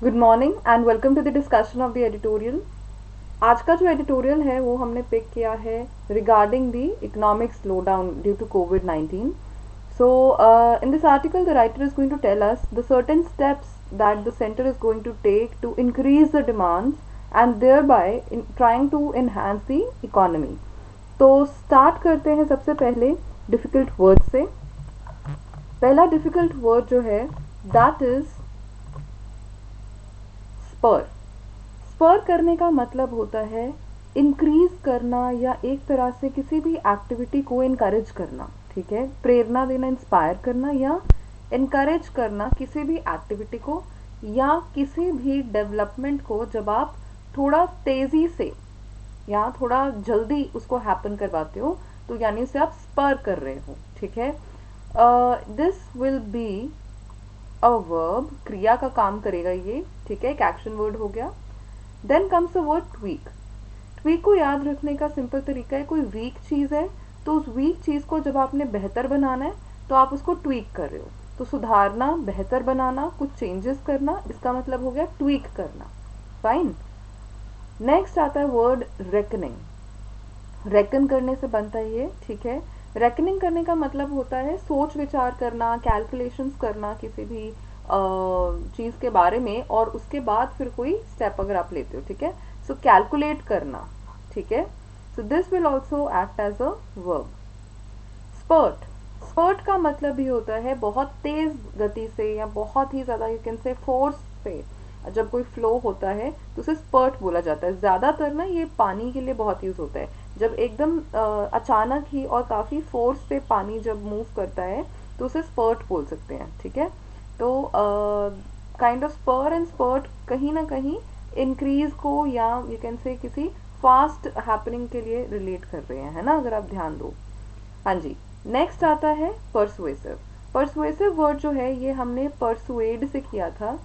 Good morning and welcome to the discussion of the editorial. आज का जो editorial है वो हमने पिक किया है regarding the economic slowdown due to कोविड-19। So, in this article, the writer is going to tell us the certain steps that the center is going to take to increase the demands and thereby in trying to enhance the economy. तो start करते हैं सबसे पहले difficult word से। पहला difficult word जो है that is spur. Spur करने का मतलब होता है इंक्रीज करना या एक तरह से किसी भी एक्टिविटी को इनकरेज करना। ठीक है, प्रेरणा देना, इंस्पायर करना या इनकरेज करना किसी भी एक्टिविटी को या किसी भी डेवलपमेंट को जब आप थोड़ा तेजी से या थोड़ा जल्दी उसको हैपन करवाते हो तो यानी उसे आप स्पर कर रहे हो। ठीक है, this will be a verb, क्रिया का काम करेगा ये। ठीक है, एक एक्शन वर्ड हो गया। Then comes the word tweak. Tweak को याद रखने का सिंपल तरीका है, कोई वीक चीज है तो उस वीक चीज को जब आपने बेहतर बनाना है तो आप उसको ट्वीक कर रहे हो। तो सुधारना, बेहतर बनाना, कुछ चेंजेस करना, इसका मतलब हो गया ट्वीक करना। फाइन। नेक्स्ट आता है वर्ड रेकनिंग। रेकन करने से बनता है ये। ठीक है, रेकनिंग करने का मतलब होता है सोच विचार करना, कैलकुलेशंस करना किसी भी चीज के बारे में और उसके बाद फिर कोई स्टेप अगर आप लेते हो। ठीक है, सो कैलकुलेट करना। ठीक है, so this will also act as a verb. Spurt. Spurt का मतलब भी होता है बहुत तेज गति से या बहुत ही ज्यादा, यू कैन से फोर्स से जब कोई फ्लो होता है तो उसे स्पर्ट बोला जाता है। ज्यादातर ना ये पानी के लिए बहुत यूज होता है, जब एकदम अचानक ही और काफी फोर्स से पानी जब मूव करता है तो उसे स्पर्ट बोल सकते हैं। ठीक है, तो kind of spur and spurt कहीं ना कहीं इंक्रीज को या यू कैन से किसी फास्ट हैपनिंग के लिए रिलेट कर रहे हैं, है ना, अगर आप ध्यान दो। हाँ जी। नेक्स्ट आता है परसुएसिव। परसुएसिव वर्ड जो है ये हमने परसुएड से किया था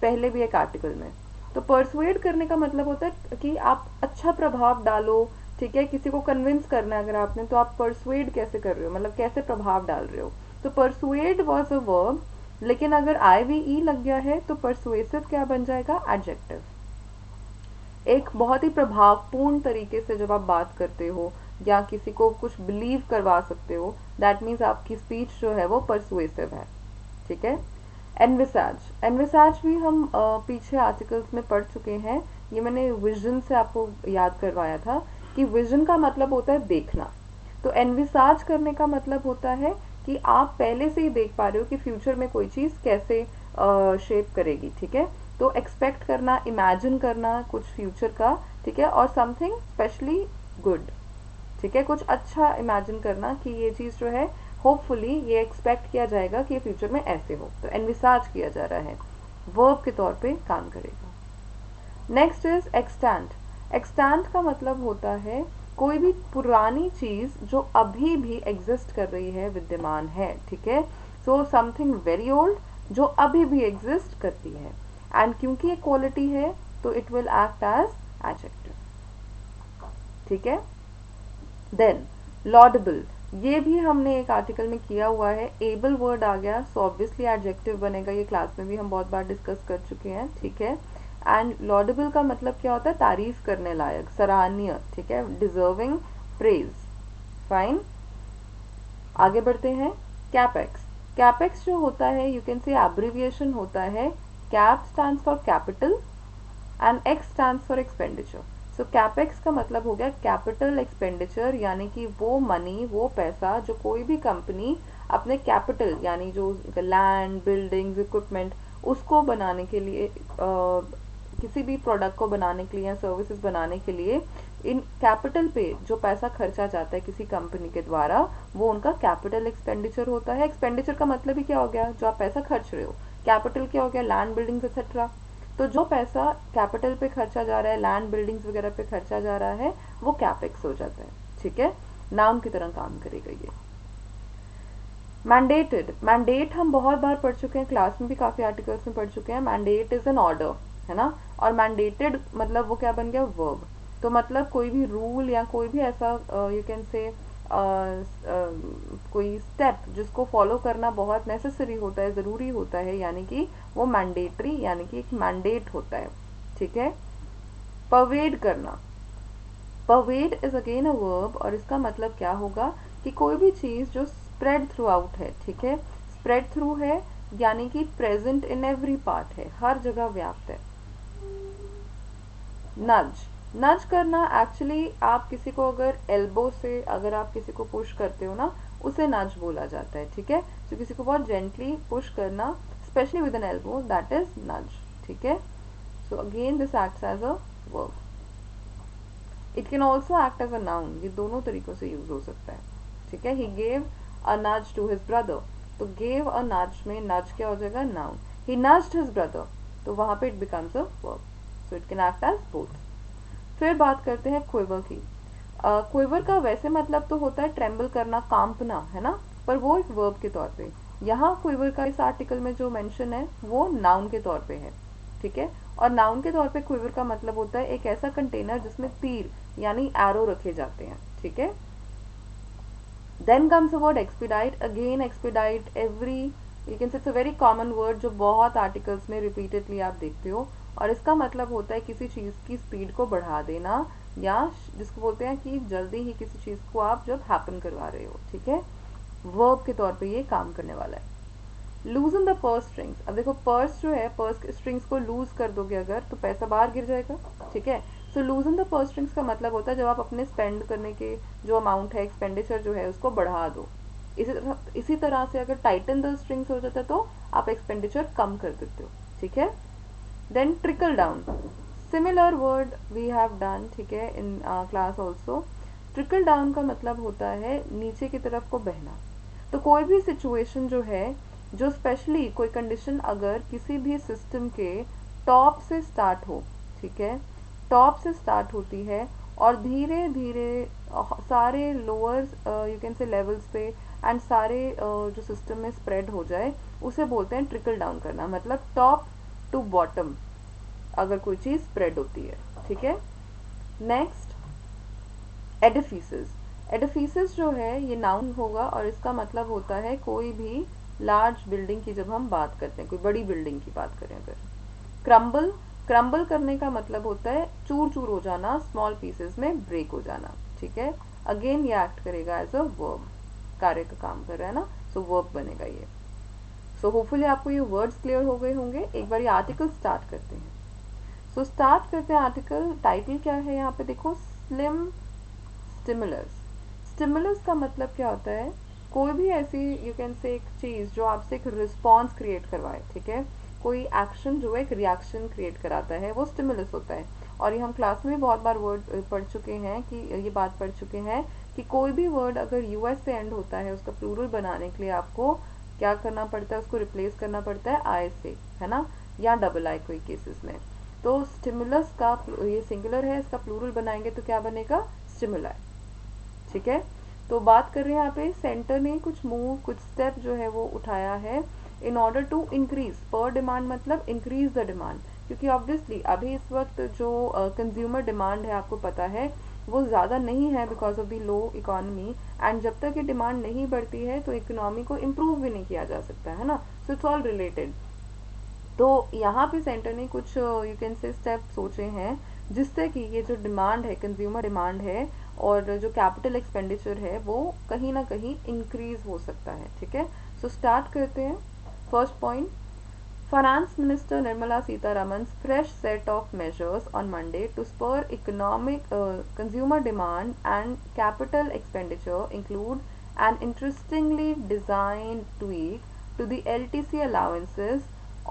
पहले भी एक आर्टिकल में। तो परसुएड करने का मतलब होता है कि आप अच्छा प्रभाव डालो। ठीक है, किसी को कन्विंस करना है अगर आपने, तो आप परसुएड कैसे कर रहे हो, मतलब कैसे प्रभाव डाल रहे हो। तो परसुएड वॉज अ वर्ब, लेकिन अगर आई वी ई लग गया है तो परसुएसिव क्या बन जाएगा, एडजेक्टिव। एक बहुत ही प्रभावपूर्ण तरीके से जब आप बात करते हो या किसी को कुछ बिलीव करवा सकते हो, दैट मीन्स आपकी स्पीच जो है वो परसुएसिव है। ठीक है। एनविसाज। एनविसाज भी हम पीछे आर्टिकल्स में पढ़ चुके हैं। ये मैंने विजन से आपको याद करवाया था कि विजन का मतलब होता है देखना। तो एनविसाज करने का मतलब होता है कि आप पहले से ही देख पा रहे हो कि फ्यूचर में कोई चीज कैसे शेप करेगी। ठीक है, तो एक्सपेक्ट करना, इमेजिन करना कुछ फ्यूचर का। ठीक है, और समथिंग स्पेशली गुड। ठीक है, कुछ अच्छा इमेजिन करना कि ये चीज जो है होपफुली ये एक्सपेक्ट किया जाएगा कि ये फ्यूचर में ऐसे हो, तो एनविसाज किया जा रहा है, वर्ब के तौर पे काम करेगा। Next is extent. एक्सटेंट का मतलब होता है कोई भी पुरानी चीज जो अभी भी एग्जिस्ट कर रही है, विद्यमान है। ठीक है, सो समथिंग वेरी ओल्ड जो अभी भी एग्जिस्ट करती है, एंड क्योंकि ये क्वालिटी है तो it will act as adjective. ठीक है। देन लॉडेबल, ये भी हमने एक आर्टिकल में किया हुआ है। एबल वर्ड आ गया, सो ऑब्वियसली एडजेक्टिव बनेगा, ये क्लास में भी हम बहुत बार डिस्कस कर चुके हैं। ठीक है, एंड लॉडेबल का मतलब क्या होता है, तारीफ करने लायक, सराहनीय। ठीक है, डिजर्विंग प्रेज। फाइन, आगे बढ़ते हैं। कैपेक्स। कैपेक्स जो होता है यू कैन से एब्रिविएशन होता है, cap stands for capital and x stands for expenditure. So capex का मतलब हो गया कैपिटल एक्सपेंडिचर, यानी कि वो मनी, वो पैसा जो कोई भी कंपनी अपने कैपिटल यानी जो लैंड, बिल्डिंग्स, इक्विपमेंट उसको बनाने के लिए किसी भी प्रोडक्ट को बनाने के लिए या सर्विसेज बनाने के लिए इन कैपिटल पे जो पैसा खर्चा जाता है किसी कंपनी के द्वारा, वो उनका कैपिटल एक्सपेंडिचर होता है। एक्सपेंडिचर का मतलब ही क्या हो गया, जो आप पैसा खर्च रहे हो। कैपिटल क्या हो गया, लैंड, बिल्डिंग्स एक्सेट्रा। तो जो पैसा कैपिटल पे खर्चा जा रहा है, लैंड, बिल्डिंग्स वगैरह पे खर्चा जा रहा है, वो कैपेक्स हो जाता है। ठीक है, नाम की तरह काम करेगा ये। मैंडेटेड। मैंडेट हम बहुत बार पढ़ चुके हैं, क्लास में भी काफी आर्टिकल्स में पढ़ चुके हैं। मैंडेट इज एन ऑर्डर, है ना, और मैंडेटेड मतलब वो क्या बन गया, वर्ब। तो मतलब कोई भी रूल या कोई भी ऐसा यू कैन से कोई स्टेप जिसको फॉलो करना बहुत नेसेसरी होता है, ज़रूरी होता है, यानी कि वो मैंडेटरी यानी कि एक मैंडेट होता है, ठीक है। परवेड करना, परवेड इज अगेन अ वर्ब और इसका मतलब क्या होगा कि कोई भी चीज़ जो स्प्रेड थ्रू आउट है, ठीक है, स्प्रेड थ्रू है यानी कि प्रेजेंट इन एवरी पार्ट है, हर जगह व्याप्त है। नज, नज करना एक्चुअली आप किसी को अगर एल्बो से अगर आप किसी को पुश करते हो ना, उसे नज बोला जाता है, ठीक है। तो किसी को बहुत जेंटली पुश करना, specially with an elbow, that is nudge, ठीक है। So again this acts as a verb. It can also act as a noun, ये दोनों तरीकों से यूज हो सकता है, ठीक है। ही gave a nudge to his brother, तो गेव अ नज में नज क्या हो जाएगा, noun. He nudged his brother, तो वहां पे it becomes a verb, so it can act as both. फिर बात करते हैं क्विवर की। क्विवर का वैसे मतलब तो होता है ट्रेम्बल करना, कांपना, है ना, पर वो एक वर्ब के तौर पे, यहाँ क्विवर का इस आर्टिकल में जो मेंशन है वो नाउन के तौर पे है, ठीक है। और नाउन के तौर पे क्विवर का मतलब होता है एक ऐसा कंटेनर जिसमें तीर यानी एरो रखे जाते हैं, ठीक है। Then comes a word expedite, again expedite every, you can say it's a very common word जो बहुत आर्टिकल्स में रिपीटेडली आप देखते हो, और इसका मतलब होता है किसी चीज़ की स्पीड को बढ़ा देना, या जिसको बोलते हैं कि जल्दी ही किसी चीज़ को आप जब हैपन करवा रहे हो, ठीक है। वर्ब के तौर पे ये काम करने वाला है। लूजन द पर्स स्ट्रिंग्स, अब देखो पर्स जो है, पर्स स्ट्रिंग्स को लूज कर दोगे अगर तो पैसा बाहर गिर जाएगा, ठीक है। सो लूजन द पर्स स्ट्रिंग्स का मतलब होता है जब आप अपने स्पेंड करने के जो अमाउंट है, एक्सपेंडिचर जो है, उसको बढ़ा दो। इसी तरह से अगर टाइटन द स्ट्रिंग्स हो जाता है तो आप एक्सपेंडिचर कम कर देते हो, ठीक है। Then trickle down, similar word we have done, ठीक है, in class also. Trickle down का मतलब होता है नीचे की तरफ को बहना। तो कोई भी सिचुएशन जो है, जो स्पेशली कोई कंडीशन अगर किसी भी सिस्टम के टॉप से स्टार्ट हो, ठीक है, टॉप से स्टार्ट होती है और धीरे धीरे सारे लोअर यू कैन से लेवल्स पे एंड सारे जो सिस्टम में स्प्रेड हो जाए, उसे बोलते हैं ट्रिकल डाउन करना, मतलब टॉप टू बॉटम अगर कोई चीज़ स्प्रेड होती है, ठीक है। नेक्स्ट, एडिफिसेस, एडिफिसेस जो है ये नाउन होगा और इसका मतलब होता है कोई भी लार्ज बिल्डिंग की जब हम बात करते हैं, कोई बड़ी बिल्डिंग की बात करें अगर। क्रम्बल, क्रम्बल करने का मतलब होता है चूर चूर हो जाना, स्मॉल पीसेस में ब्रेक हो जाना, ठीक है। अगेन ये एक्ट करेगा एज अ वर्ब, कार्य का काम कर रहा है ना, सो वर्ब बनेगा ये। सो होपफुली आपको ये वर्ड्स क्लियर हो गए होंगे। एक बार ये आर्टिकल स्टार्ट करते हैं। सो स्टार्ट करते हैं आर्टिकल। टाइटल क्या है यहाँ पे देखो, स्लिम स्टिमुलस। स्टिमुलस का मतलब क्या होता है, कोई भी ऐसी यू कैन से एक चीज़ जो आपसे एक रिस्पॉन्स क्रिएट करवाए, ठीक है, कोई एक्शन जो एक रिएक्शन क्रिएट कराता है वो स्टिमुलस होता है। और ये हम क्लास में भी बहुत बार वर्ड पढ़ चुके हैं कि ये बात पढ़ चुके हैं कि कोई भी वर्ड अगर यूएस से एंड होता है उसका प्लूरल बनाने के लिए आपको क्या करना पड़ता है, उसको रिप्लेस करना पड़ता है आई से, है ना, या डबल आई कोई केसेस में। तो स्टिमुलस का ये सिंगुलर है, इसका प्लूरल बनाएंगे तो क्या बनेगा, स्टिमुलाई, ठीक है। तो बात कर रहे हैं यहाँ पे सेंटर ने कुछ मूव, कुछ स्टेप जो है वो उठाया है इन ऑर्डर टू इंक्रीज पर डिमांड, मतलब इंक्रीज द डिमांड, क्योंकि ऑब्वियसली अभी इस वक्त जो कंज्यूमर डिमांड है आपको पता है वो ज़्यादा नहीं है because of the low economy, and जब तक ये डिमांड नहीं बढ़ती है तो इकोनॉमी को इम्प्रूव भी नहीं किया जा सकता, है ना। So it's all related. तो यहाँ पे सेंटर ने कुछ यू कैन से स्टेप सोचे हैं जिससे कि ये जो डिमांड है, कंज्यूमर डिमांड है, और जो कैपिटल एक्सपेंडिचर है वो कहीं ना कहीं इंक्रीज हो सकता है, ठीक है। सो स्टार्ट करते हैं। First point, Finance Minister Nirmala Sitharaman's fresh set of measures on Monday to spur economic consumer demand and capital expenditure include an interestingly designed tweak to the LTC allowances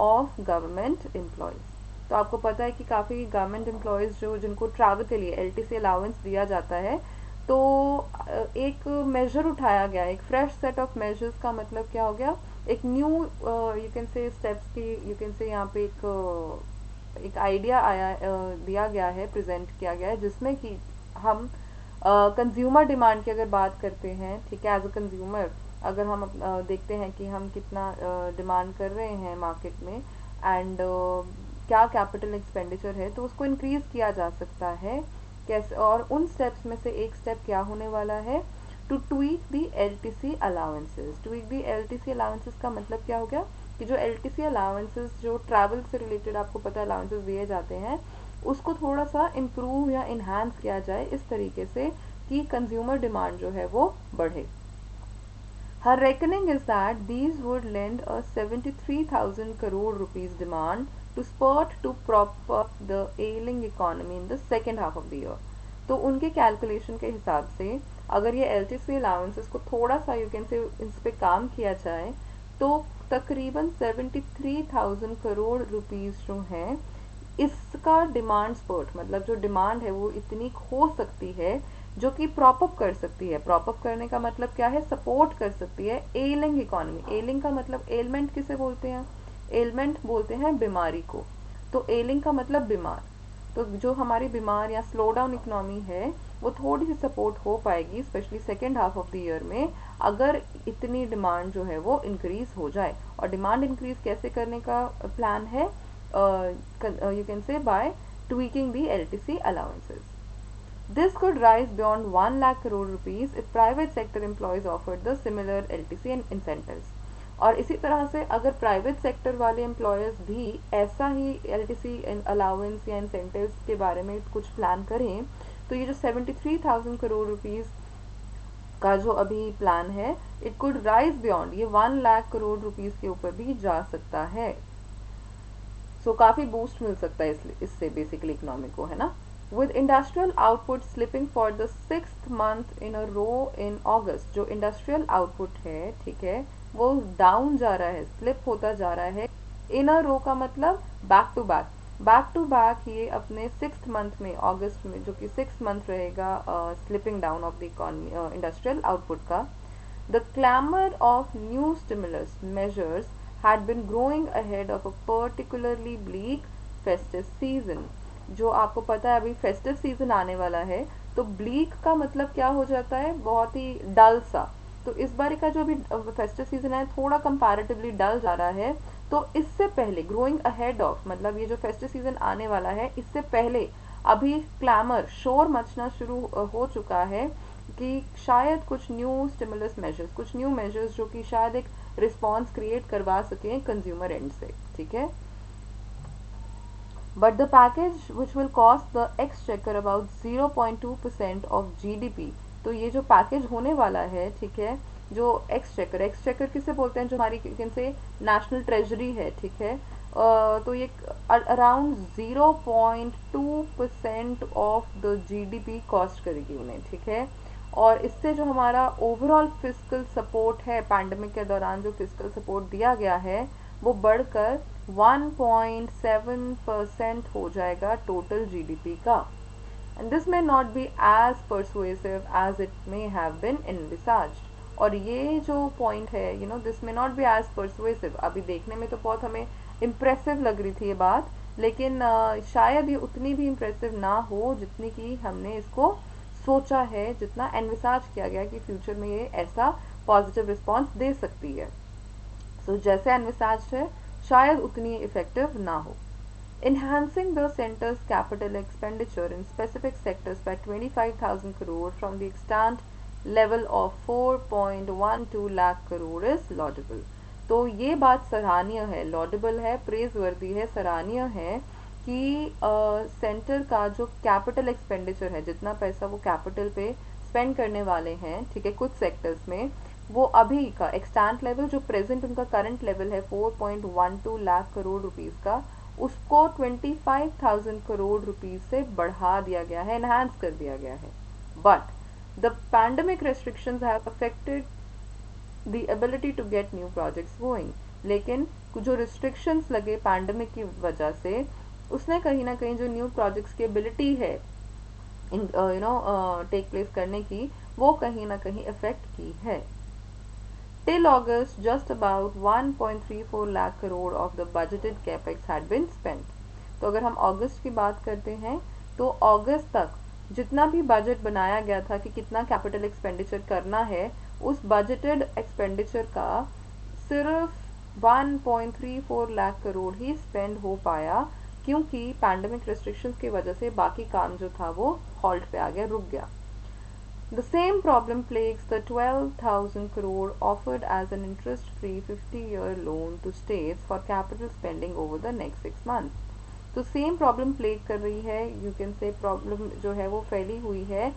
of government employees. तो आपको पता है कि काफ़ी government employees जो जिनको travel के लिए एलटीसी अलाउंस दिया जाता है, तो एक मेजर उठाया गया, एक फ्रेश सेट ऑफ मेजर्स का मतलब क्या हो गया, एक न्यू यू कैन से स्टेप्स की, यू कैन से यहाँ पे एक आइडिया आया, दिया गया है, प्रेजेंट किया गया है, जिसमें कि हम कंज्यूमर डिमांड की अगर बात करते हैं, ठीक है, एज अ कंज्यूमर अगर हम देखते हैं कि हम कितना डिमांड कर रहे हैं मार्केट में, एंड क्या कैपिटल एक्सपेंडिचर है, तो उसको इंक्रीज किया जा सकता है कैसे, और उन स्टेप्स में से एक स्टेप क्या होने वाला है, to tweak the LTC allowances. Tweak the LTC allowances का मतलब क्या हो गया कि जो LTC अलाउंसेस, जो ट्रैवल से रिलेटेड आपको पता है अलाउंसेस दिए जाते हैं, उसको थोड़ा सा इम्प्रूव या इन्हांस किया जाए इस तरीके से कि कंज्यूमर डिमांड जो है वो बढ़े। Her reckoning is that these would lend a 73,000 crore rupees demand to spurt to prop up the ailing economy in the second half of the year. तो उनके कैलकुलेशन के हिसाब से अगर ये LTC अलाउंसेस को थोड़ा सा यू कैन से इस पे काम किया जाए तो तकरीबन 73,000 करोड़ रुपीस जो हैं इसका डिमांड स्पर्ट, मतलब जो डिमांड है वो इतनी हो सकती है जो कि प्रॉप अप कर सकती है। प्रॉप अप करने का मतलब क्या है, सपोर्ट कर सकती है एलिंग इकोनॉमी। एलिंग का मतलब, एलमेंट किसे बोलते हैं, एलमेंट बोलते हैं बीमारी को, तो एलिंग का मतलब बीमार। तो जो हमारी बीमार या स्लो डाउन इकोनॉमी है वो थोड़ी सी सपोर्ट हो पाएगी specially second half of the year में अगर इतनी डिमांड जो है वो इंक्रीज हो जाए। और डिमांड इंक्रीज कैसे करने का प्लान है, you can say by tweaking the LTC allowances. This could rise beyond 1 lakh crore rupees if private sector employees offered the similar LTC and incentives. और इसी तरह से अगर प्राइवेट सेक्टर वाले एम्प्लॉयर्स भी ऐसा ही LTC अलाउंस या इंसेंटिव्स के बारे में कुछ प्लान करें तो ये जो 73,000 करोड़ रुपीस का जो अभी प्लान है इट कुड राइज बियॉन्ड, ये 1 लाख करोड़ रुपीस के ऊपर भी जा सकता है। सो काफ़ी बूस्ट मिल सकता है इससे बेसिकली इकोनॉमी को, है ना। With industrial output slipping for the 6th month in a row in August, जो इंडस्ट्रियल आउटपुट है, ठीक है, वो डाउन जा रहा है, स्लिप होता जा रहा है। इन अ रो का मतलब back to back, back to back ये अपने 6th मंथ में, अगस्त में, जो कि 6th मंथ रहेगा slipping down of the economy industrial output का। The clamor of new stimulus measures had been growing ahead of a particularly bleak festive season. जो आपको पता है अभी फेस्टिव सीजन आने वाला है, तो ब्लीक का मतलब क्या हो जाता है, बहुत ही डल सा। तो इस बार का जो अभी फेस्टिव सीजन है थोड़ा कंपैरेटिवली डल जा रहा है। तो इससे पहले ग्रोइंग अहेड ऑफ मतलब ये जो फेस्टिव सीजन आने वाला है इससे पहले अभी क्लैमर, शोर मचना शुरू हो चुका है कि शायद कुछ न्यू स्टिमुलस मेजर्स, कुछ न्यू मेजर्स जो कि शायद एक रिस्पॉन्स क्रिएट करवा सकें कंज्यूमर एंड से, ठीक है। But the package which will cost the exchequer about 0.2% of GDP, तो ये जो पैकेज होने वाला है, ठीक है, जो एक्सचेकर, एक्सचेकर किसे बोलते हैं, जो हमारी से नेशनल ट्रेजरी है, ठीक है, तो ये around 0.2% of the GDP cost करेगी उन्हें, ठीक है। और इससे जो हमारा ओवरऑल फिस्कल सपोर्ट है, पैंडमिक के दौरान जो फिस्कल सपोर्ट दिया गया है वो बढ़कर 1.7% हो जाएगा टोटल GDP का। And this may not be as persuasive as it may have been envisaged। और ये जो पॉइंट है, you know, this may not be as persuasive, अभी देखने में तो बहुत हमें इम्प्रेसिव लग रही थी ये बात, लेकिन शायद ये उतनी भी इम्प्रेसिव ना हो जितनी कि हमने इसको सोचा है, जितना एनविसाज किया गया कि फ्यूचर में ये ऐसा पॉजिटिव रिस्पॉन्स दे सकती है। सो जैसे एनविसाज है शायद उतनी इफेक्टिव ना हो। Enhancing the center's capital expenditure in specific sectors by 25,000 crore from the extant level of 4.12 lakh crore is laudable। तो ये बात सराहनीय है, लॉडेबल है, प्रेज वर्दी है, सराहनीय है कि सेंटर का जो कैपिटल एक्सपेंडिचर है, जितना पैसा वो कैपिटल पे स्पेंड करने वाले हैं, ठीक है, कुछ सेक्टर्स में, वो अभी का एक्सटेंट लेवल, जो प्रेजेंट उनका करंट लेवल है 4.12 लाख करोड़ रुपीस का, उसको 25,000 करोड़ रुपीस से बढ़ा दिया गया है, एनहांस कर दिया गया है। But the pandemic restrictions have affected the ability to get new projects going. लेकिन जो रिस्ट्रिक्शंस लगे पैंडमिक की वजह से, उसने कहीं ना कहीं जो न्यू प्रोजेक्ट्स की एबिलिटी है टेक प्लेस करने की, वो कहीं ना कहीं इफेक्ट की है। Till August, just about 1.34 lakh crore of the budgeted capex had been spent। तो अगर हम अगस्त की बात करते हैं तो अगस्त तक जितना भी बजट बनाया गया था कि कितना कैपिटल एक्सपेंडिचर करना है, उस बजटेड एक्सपेंडिचर का सिर्फ 1.34 लाख करोड़ ही स्पेंड हो पाया, क्योंकि पैंडमिक रेस्ट्रिक्शंस की वजह से बाकी काम जो था वो हॉल्ट पे आ गया, रुक गया। The same problem plagues the 12,000 crore offered as an interest-free 50-year loan to states for capital spending over the next 6 months. तो सेम प्रॉब्लम प्लेग कर रही है, यू कैन से प्रॉब्लम जो है वो फैली हुई है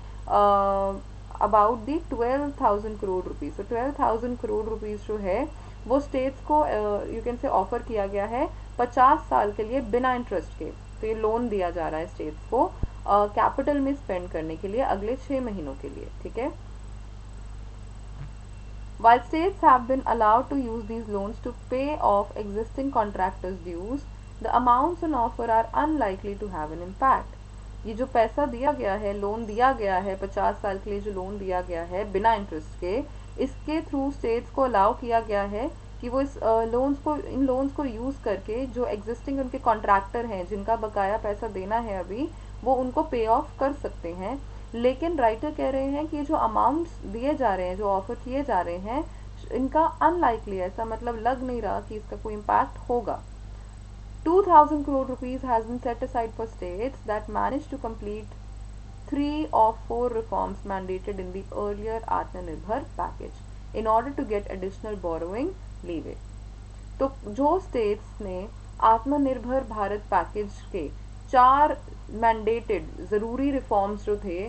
अबाउट दी 12,000 करोड़ रुपीज़। तो 12,000 करोड़ रुपीज़ जो है वो स्टेट्स को यू कैन से ऑफर किया गया है 50 साल के लिए बिना इंटरेस्ट के। तो ये लोन दिया जा रहा है स्टेट्स को कैपिटल में स्पेंड करने के लिए अगले 6 महीनों के लिए, ठीक है। While states have been allowed to use these loans to pay off existing contractors' dues, the amounts on offer are unlikely to have an impact. ये जो पैसा दिया गया है, लोन दिया गया है, 50 साल के लिए जो लोन दिया गया है बिना इंटरेस्ट के, इसके थ्रू स्टेट्स को अलाउ किया गया है कि वो इस इन लोन्स को यूज़ करके जो एग्जिस्टिंग उनके कॉन्ट्रैक्टर हैं जिनका बकाया पैसा देना है अभी, वो उनको पे ऑफ कर सकते हैं। लेकिन राइटर कह रहे हैं कि जो अमाउंट्स दिए जा रहे हैं, जो ऑफर किए जा रहे हैं, इनका अनलाइकली, ऐसा मतलब लग नहीं रहा कि इसका कोई इम्पैक्ट होगा। 2,000 crore rupees has been set aside for states that managed to complete 3 of 4 reforms mandated in the earlier Atmanirbhar package in order to get additional borrowing leeway. तो जो स्टेट्स ने आत्मनिर्भर भारत पैकेज के 4 मैंडेटेड ज़रूरी reforms जो थे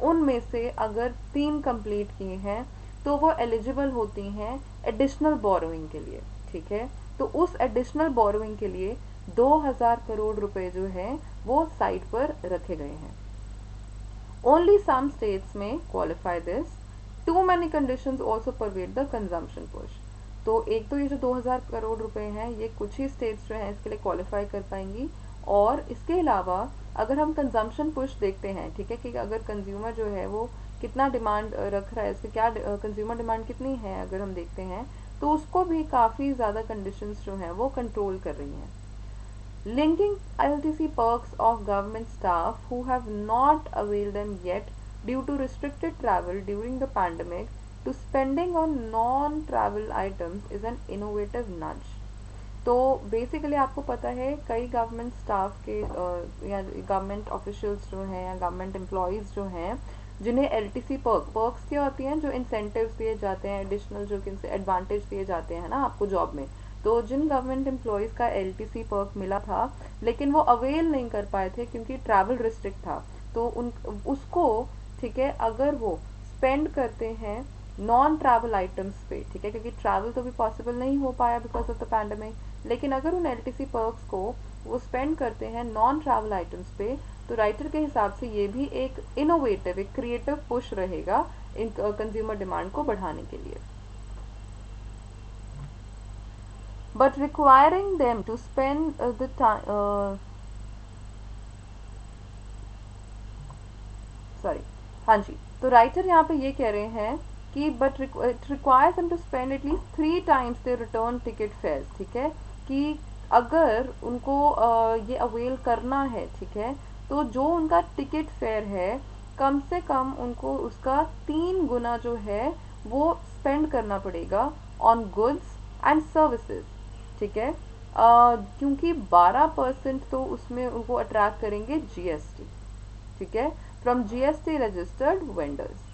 उनमें से अगर 3 कंप्लीट किए हैं तो वो एलिजिबल होती हैं एडिशनल बोरोइंग के लिए, ठीक है। तो उस एडिशनल बोरोइंग के लिए 2,000 करोड़ रुपए जो है वो साइड पर रखे गए हैं। Only some states may qualify this. Too many conditions also pervade the consumption push. तो एक तो ये जो 2,000 करोड़ रुपए हैं ये कुछ ही स्टेट्स जो हैं इसके लिए क्वालिफाई कर पाएंगी, और इसके अलावा अगर हम कंजम्पशन पुश देखते हैं, ठीक है, कि अगर कंज्यूमर जो है वो कितना डिमांड रख रहा है, इसके क्या कंज्यूमर डिमांड कितनी है अगर हम देखते हैं, तो उसको भी काफ़ी ज़्यादा कंडीशंस जो हैं वो कंट्रोल कर रही हैं। Linking LTC perks of government staff who have not availed them yet due to restricted travel during the pandemic to spending on non-travel items is an innovative nudge. तो बेसिकली आपको पता है कई गवर्नमेंट स्टाफ के या government officials जो हैं या गवर्नमेंट एम्प्लॉयज़ जो हैं जिन्हें एलटीसी पर्क्स क्या होती हैं, जो इंसेंटिव्स दिए जाते हैं, एडिशनल जो कि एडवांटेज दिए जाते हैं ना आपको जॉब में। तो जिन गवर्नमेंट एम्प्लॉयज़ का एलटीसी पर्क मिला था लेकिन वो अवेल नहीं कर पाए थे क्योंकि ट्रैवल रिस्ट्रिक्ट था, तो उसको, ठीक है, अगर वो स्पेंड करते हैं नॉन ट्रैवल आइटम्स पे, ठीक है, क्योंकि ट्रैवल तो भी पॉसिबल नहीं हो पाया बिकॉज ऑफ द पैंडमिक, लेकिन अगर उन एलटीसी पर्क्स को वो स्पेंड करते हैं नॉन ट्रैवल आइटम्स पे, तो राइटर के हिसाब से ये भी एक इनोवेटिव, एक क्रिएटिव पुश रहेगा इन कंज्यूमर डिमांड को बढ़ाने के लिए। But requiring them to spend the time sorry, हाँ जी, तो राइटर यहाँ पे ये कह रहे हैं कि but it requires them to spend at least 3 times their return ticket fares, ठीक है, कि अगर उनको ये अवेल करना है, ठीक है, तो जो उनका टिकट फेयर है कम से कम उनको उसका 3 गुना जो है वो स्पेंड करना पड़ेगा ऑन गुड्स एंड सर्विसेज, ठीक है, क्योंकि 12% तो उसमें उनको अट्रैक्ट करेंगे जीएसटी, ठीक है, from GST registered vendors,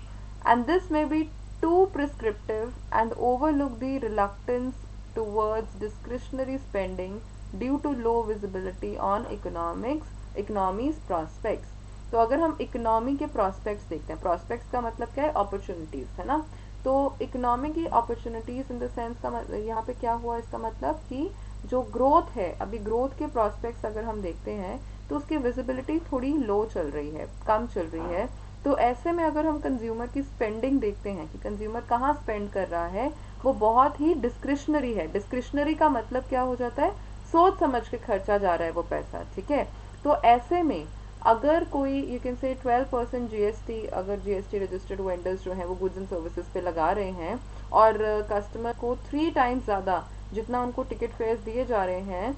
and this may be too prescriptive and overlook the reluctance towards discretionary spending due to low visibility on economy's prospects. तो अगर हम इकोनॉमी के प्रॉस्पेक्ट्स देखते हैं, प्रॉस्पेक्ट्स का मतलब क्या है, अपॉर्चुनिटीज, है ना, तो इकोनॉमी की अपॉर्चुनिटीज इन द सेंस का यहाँ पे क्या हुआ, इसका मतलब कि जो ग्रोथ है, अभी ग्रोथ के प्रॉस्पेक्ट्स अगर हम देखते हैं तो उसकी विजिबिलिटी थोड़ी लो चल रही है, कम चल रही है। तो ऐसे में अगर हम कंज्यूमर की स्पेंडिंग देखते हैं कि कंज्यूमर कहाँ स्पेंड कर रहा है, वो बहुत ही डिस्क्रिशनरी है। डिस्क्रिशनरी का मतलब क्या हो जाता है, सोच समझ के खर्चा जा रहा है वो पैसा, ठीक है। तो ऐसे में अगर कोई, यू कैन से 12% जीएसटी, अगर जीएसटी रजिस्टर्ड वेंडर्स जो हैं वो गुड्स एंड सर्विसेज पे लगा रहे हैं और कस्टमर को 3 times ज़्यादा जितना उनको टिकट फेयर्स दिए जा रहे हैं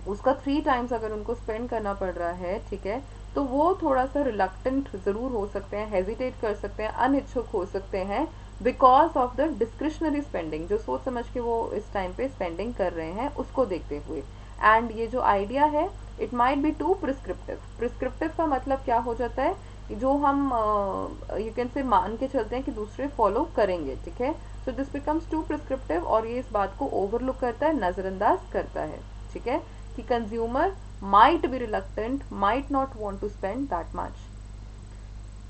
उसका 3 times अगर उनको स्पेंड करना पड़ रहा है, ठीक है, तो वो थोड़ा सा रिलक्टेंट ज़रूर हो सकते हैं, हेजिटेट कर सकते हैं, अनिच्छुक हो सकते हैं because of the discretionary spending, जो सोच समझ के वो इस टाइम पे स्पेंडिंग कर रहे हैं उसको देखते हुए। एंड ये जो आइडिया है it might be too prescriptive. Prescriptive का मतलब क्या हो जाता है जो हम यू कैन से मान के चलते हैं कि दूसरे फॉलो करेंगे, ठीक है। So this becomes too prescriptive, और ये इस बात को ओवरलुक करता है, नज़रअंदाज करता है, ठीक है, कि consumer might be reluctant, might not want to spend that much.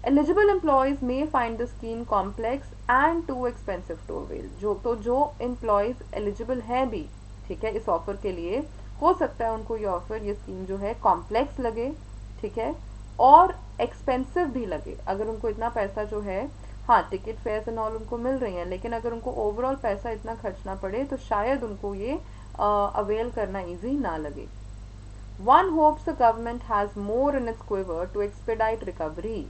Eligible employees may find the scheme complex and too expensive to avail। जो employees eligible हैं भी, ठीक है, इस ऑफर के लिए, हो सकता है उनको ये ऑफर, ये स्कीम जो है कॉम्प्लेक्स लगे, ठीक है, और एक्सपेंसिव भी लगे। अगर उनको इतना पैसा जो है, हाँ टिकट फेयर्स एंड ऑल उनको मिल रही हैं, लेकिन अगर उनको ओवरऑल पैसा इतना खर्चना पड़े तो शायद उनको ये अवेल करना ईजी ना लगे। One hopes the government has more in its quiver to expedite recovery।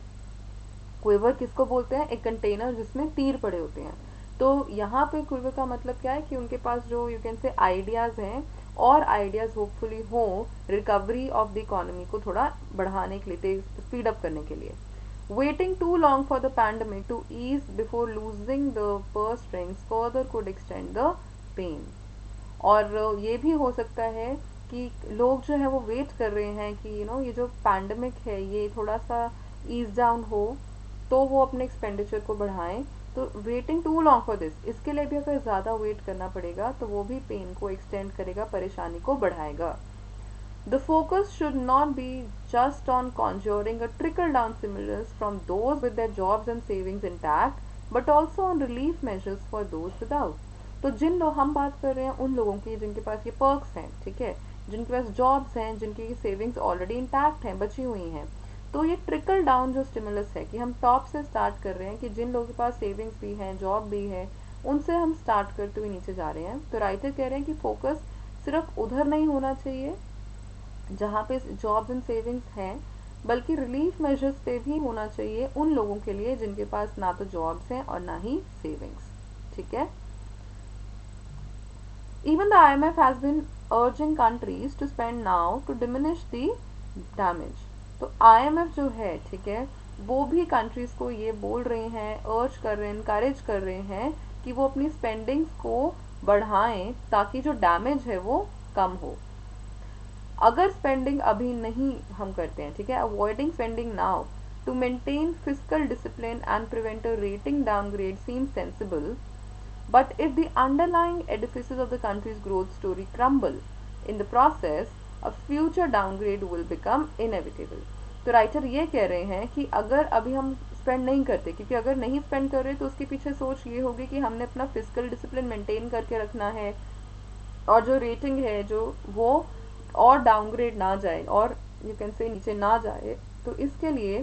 Quiver किसको बोलते हैं? एक कंटेनर जिसमें तीर पड़े होते हैं। तो यहाँ पे क्विवर का मतलब क्या है कि उनके पास जो यू कैन से आइडियाज हैं, और आइडियाज होपफुली हो रिकवरी ऑफ द इकोनॉमी को थोड़ा बढ़ाने के लिए, स्पीड अप करने के लिए। Waiting too long for the pandemic to ease before losing the purse strings further could extend the pain. और ये भी हो सकता है कि लोग जो है वो वेट कर रहे हैं कि ये जो पैंडमिक है ये थोड़ा सा ईज डाउन हो, तो वो अपने एक्सपेंडिचर को बढ़ाएं। तो waiting too long for this, इसके लिए भी अगर ज़्यादा वेट करना पड़ेगा तो वो भी पेन को एक्सटेंड करेगा, परेशानी को बढ़ाएगा। The focus should not be just on conjuring a trickle-down stimulus from those with their jobs and savings intact, but also on relief measures for those without। तो जिन लोग हम बात कर रहे हैं उन लोगों की जिनके पास ये पर्क्स हैं, ठीक है, जिनके पास जॉब्स हैं, जिनकी सेविंग्स ऑलरेडी इंटैक्ट हैं, बची हुई हैं। तो ये ट्रिकल डाउन जो स्टिमुलस है कि हम टॉप से स्टार्ट कर रहे हैं, कि जिन लोगों के पास सेविंग्स भी हैं, जॉब भी है, उनसे हम स्टार्ट करते हुए नीचे जा रहे हैं। तो राइटर कह रहे हैं कि फोकस सिर्फ उधर नहीं होना चाहिए जहाँ पे जॉब्स एंड सेविंग्स हैं, बल्कि रिलीफ मेजर्स पे भी होना चाहिए उन लोगों के लिए जिनके पास ना तो जॉब्स हैं और ना ही सेविंग्स, ठीक है। Even the IMF has been urging countries to spend now to diminish the damage। तो IMF जो है, ठीक है, वो भी कंट्रीज को ये बोल रहे हैं, अर्ज कर रहे हैं, इनकरेज कर रहे हैं कि वो अपनी स्पेंडिंग्स को बढ़ाएं ताकि जो डैमेज है वो कम हो। अगर स्पेंडिंग अभी नहीं हम करते हैं, ठीक है, avoiding spending now to maintain fiscal discipline and prevent a rating downgrade seem sensible, but if the underlying edifices of the country's growth story crumble in the process, a future downgrade will become inevitable। तो writer ये कह रहे हैं कि अगर अभी हम spend नहीं करते, क्योंकि अगर नहीं स्पेंड कर रहे तो उसके पीछे सोच ये होगी कि हमने अपना फिजिकल डिसिप्लिन मेंटेन करके रखना है, और जो रेटिंग है जो वो और डाउनग्रेड ना जाए, और यू कैन से नीचे ना जाए। तो इसके लिए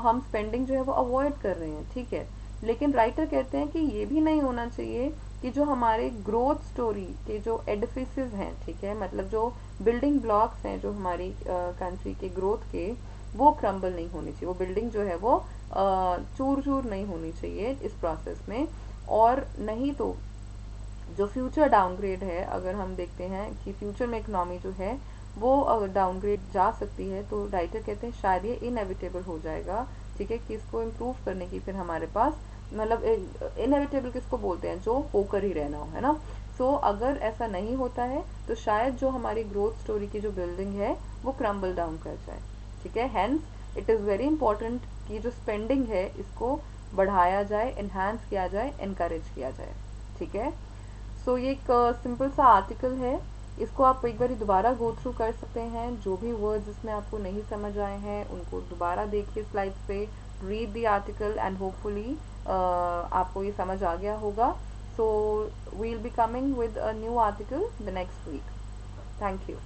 हम स्पेंडिंग जो है वो अवॉइड कर रहे हैं, ठीक है। लेकिन राइटर कहते हैं कि ये भी नहीं होना चाहिए कि जो हमारे ग्रोथ स्टोरी के जो एडिफिसेस हैं, ठीक है, मतलब जो बिल्डिंग ब्लॉक्स हैं जो हमारी कंट्री के ग्रोथ के, वो क्रम्बल नहीं होनी चाहिए, वो बिल्डिंग जो है वो चूर चूर नहीं होनी चाहिए इस प्रोसेस में। और नहीं तो जो फ्यूचर डाउनग्रेड है, अगर हम देखते हैं कि फ्यूचर में इकोनॉमी जो है वो डाउनग्रेड जा सकती है, तो राइटर कहते हैं शायद ये इनएविटेबल हो जाएगा, ठीक है, कि इसको इम्प्रूव करने की फिर हमारे पास, मतलब इनएविटेबल किसको बोलते हैं, जो होकर ही रहना हो, है ना। सो अगर ऐसा नहीं होता है तो शायद जो हमारी ग्रोथ स्टोरी की जो बिल्डिंग है वो क्रम्बल डाउन कर जाए, ठीक है। Hence it is very important कि जो स्पेंडिंग है इसको बढ़ाया जाए, इन्हांस किया जाए, इनकरेज किया जाए, ठीक है। सो ये एक सिंपल सा आर्टिकल है, इसको आप एक बार दोबारा गो थ्रू कर सकते हैं, जो भी वर्ड्स इसमें आपको नहीं समझ आए हैं उनको दोबारा देखिए स्लाइड्स पे, read the article and hopefully आपको ये समझ आ गया होगा। So we will be coming with a new article the next week. Thank you.